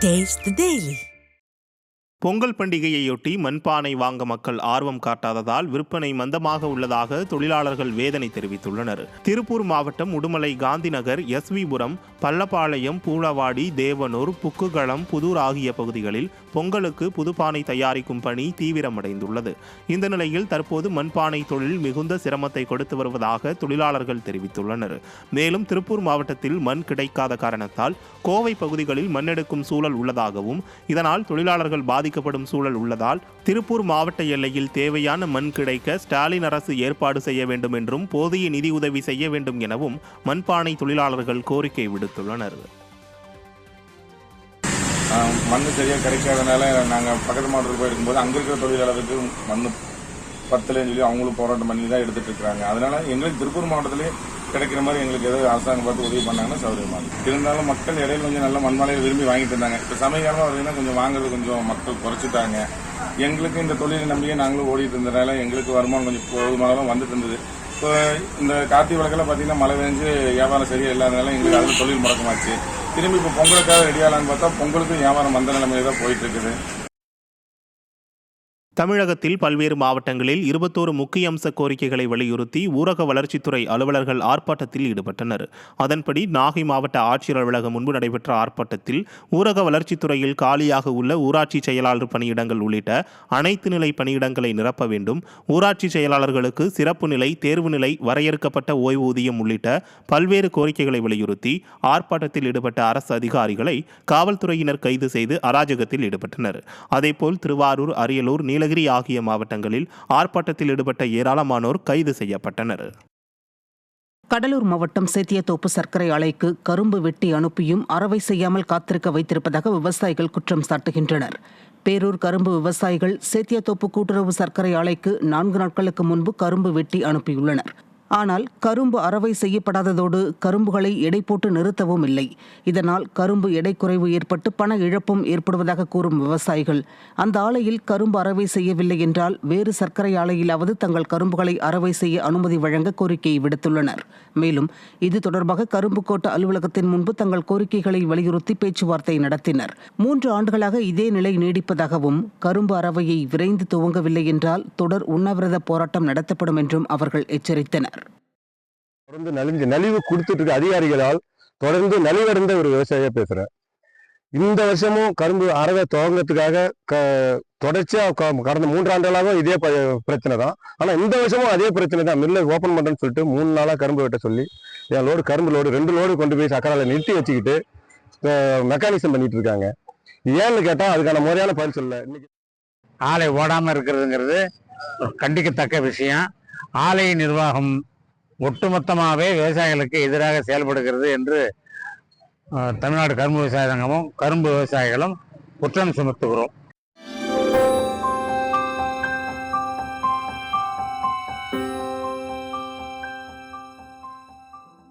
Taste the Daily. Pongal பண்டிகையையொட்டி மண்பானை வாங்க மக்கள் ஆர்வம் காட்டாததால் விற்பனை மந்தமாக உள்ளதாக தொழிலாளர்கள் வேதனை தெரிவித்துள்ளனர். திருப்பூர் மாவட்டம் உடுமலை காந்திநகர், எஸ்விபுரம், பள்ளப்பாளையம், பூளவாடி, தேவனூர், புக்குகளம், புதூர் ஆகிய பகுதிகளில் பொங்கலுக்கு புதுப்பானை தயாரிக்கும் பணி தீவிரமடைந்துள்ளது. இந்த நிலையில் தற்போது மண்பானை தொழில் மிகுந்த சிரமத்தை கொடுத்து வருவதாக தொழிலாளர்கள் தெரிவித்துள்ளனர். மேலும் திருப்பூர் மாவட்டத்தில் மண் கிடைக்காத காரணத்தால் கோவை பகுதிகளில் மண்ணெடுக்கும் சூழல் உள்ளதாகவும் இதனால் தொழிலாளர்கள் பாதிக்கப்படும் சூழல் உள்ளதால் திருப்பூர் மாவட்ட எல்லையில் தேவையான மண் கிடைக்க ஸ்டாலின் அரசு ஏற்பாடு செய்ய வேண்டும் என்றும் போதிய நிதியுதவி செய்ய வேண்டும் எனவும் மண்பானை தொழிலாளர்கள் கோரிக்கை விடுத்துள்ளனர். மண் சரியாக கிடைக்காதனால நாங்கள் பக்கத்து மாவட்டத்துக்கு போயிருக்கும்போது அங்கே இருக்கிற தொழிலாளருக்கு மண் பத்துலன்னு சொல்லி அவங்களும் போராட்டம் பண்ணி தான் எடுத்துட்டு இருக்கிறாங்க. அதனால எங்களுக்கு திருப்பூர் மாவட்டத்திலே கிடைக்கிற மாதிரி எங்களுக்கு ஏதாவது அரசாங்கம் பார்த்து உதவி பண்ணாங்கன்னா சௌகரியமாக இருக்கும். இருந்தாலும் மக்கள் இடையில கொஞ்சம் நல்ல மண்மாலையை விரும்பி வாங்கிட்டு இருந்தாங்க. இப்போ சமயகாலமாக பார்த்தீங்கன்னா கொஞ்சம் வாங்குறது கொஞ்சம் மக்கள் குறைச்சிட்டாங்க. எங்களுக்கு இந்த தொழிலை நம்பியே நாங்களும் ஓடிட்டு இருந்ததுனால எங்களுக்கு வருமானம் கொஞ்சம் போதுமானதான் வந்துட்டு இருந்தது. இப்போ இந்த கார்த்திகை வழக்கெல்லாம் பார்த்தீங்கன்னா மழை பெஞ்சு வியாபாரம் சரியாக இல்லாதனால எங்களுக்கு அதில் தொழில் முடக்கமாச்சு. திரும்பி இப்போ பொங்கலுக்காக ரெடியாகலான்னு பார்த்தா பொங்கலுக்கு வியாபாரம் மந்த நிலைமையில தான் போயிட்டு இருக்குது. தமிழகத்தில் பல்வேறு மாவட்டங்களில் 21 முக்கிய அம்ச கோரிக்கைகளை வலியுறுத்தி ஊரக வளர்ச்சித்துறை அலுவலர்கள் ஆர்ப்பாட்டத்தில் ஈடுபட்டனர். அதன்படி நாகை மாவட்ட ஆட்சியர் அலுவலகம் முன்பு நடைபெற்ற ஆர்ப்பாட்டத்தில் ஊரக வளர்ச்சித்துறையில் காலியாக உள்ள ஊராட்சி செயலாளர் பணியிடங்கள் உள்ளிட்ட அனைத்து நிலை பணியிடங்களை நிரப்ப வேண்டும், ஊராட்சி செயலாளர்களுக்கு சிறப்பு நிலை, தேர்வு நிலை, வரையறுக்கப்பட்ட ஓய்வூதியம் உள்ளிட்ட பல்வேறு கோரிக்கைகளை வலியுறுத்தி ஆர்ப்பாட்டத்தில் ஈடுபட்ட அரசு அதிகாரிகளை காவல்துறையினர் கைது செய்து அராஜகத்தில் ஈடுபட்டனர். அதேபோல் திருவாரூர், அரியலூர், நீலகிரி ஆகிய மாவட்டங்களில் ஆர்ப்பாட்டத்தில் ஈடுபட்ட ஏராளமானோர் கைது செய்யப்பட்டனர். கடலூர் மாவட்டம் சேத்தியத்தோப்பு சர்க்கரை ஆலைக்கு கரும்பு வெட்டி அனுப்பியும் அறவை செய்யாமல் காத்திருக்க வைத்திருப்பதாக விவசாயிகள் குற்றம் சாட்டுகின்றனர். பேரூர் கரும்பு விவசாயிகள் சேத்தியத்தோப்பு கூட்டுறவு சர்க்கரை ஆலைக்கு 4 நாட்களுக்கு முன்பு கரும்பு வெட்டி அனுப்பியுள்ளனர். ஆனால் கரும்பு அறவை செய்யப்படாததோடு கரும்புகளை எடை போட்டு நிறுத்தவும் இல்லை. இதனால் கரும்பு எடை குறைவு ஏற்பட்டு பண இழப்பும் ஏற்படுவதாக கூறும் விவசாயிகள் அந்த ஆலையில் கரும்பு அறவை செய்யவில்லை என்றால் வேறு சர்க்கரை ஆலையிலாவது தங்கள் கரும்புகளை அறவை செய்ய அனுமதி வழங்க கோரிக்கையை விடுத்துள்ளனர். மேலும் இது தொடர்பாக கரும்பு கோட்ட அலுவலகத்தின் முன்பு தங்கள் கோரிக்கைகளை வலியுறுத்தி பேச்சுவார்த்தை நடத்தினர். 3 ஆண்டுகளாக இதே நிலை நீடிப்பதாகவும் கரும்பு அறவையை விரைந்து துவங்கவில்லை என்றால் தொடர் உண்ணாவிரத போராட்டம் நடத்தப்படும் என்றும் அவர்கள் எச்சரித்தனர். தொடர்ந்து நலிவு கொடுத்துட்டு இருக்க அதிகாரிகளால் தொடர்ந்து நலிவடைந்த ஒரு விவசாயியா பேசுறேன். இந்த வருஷமும் கரும்பு அறவை துவங்கத்துக்காக தொடர்ச்சியா கடந்த 3 ஆண்டுகளாக இதே பிரச்சனை தான். ஆனா இந்த வருஷமும் அதே பிரச்சனை தான். மில்லை ஓபன் பண்றேன்னு சொல்லிட்டு 3 நாளா கரும்பு வெட்ட சொல்லி என் லோடு கரும்பு லோடு 2 லோடு கொண்டு போய் சக்கரால நிறுத்தி வச்சுக்கிட்டு மெக்கானிசம் பண்ணிட்டு இருக்காங்க. ஏன்னு கேட்டா அதுக்கான முறையான பதில் சொல்ல. இன்னைக்கு ஆலை ஓடாம இருக்கிறதுங்கிறது கண்டிக்கத்தக்க விஷயம். ஆலை நிர்வாகம் ஒட்டுமொத்தமாகவே விவசாயிகளுக்கு எதிராக செயல்படுகிறது என்று தமிழ்நாடு கரும்பு விவசாய சங்கமும் கரும்பு விவசாயிகளும் குற்றம் சுமத்துகிறோம்.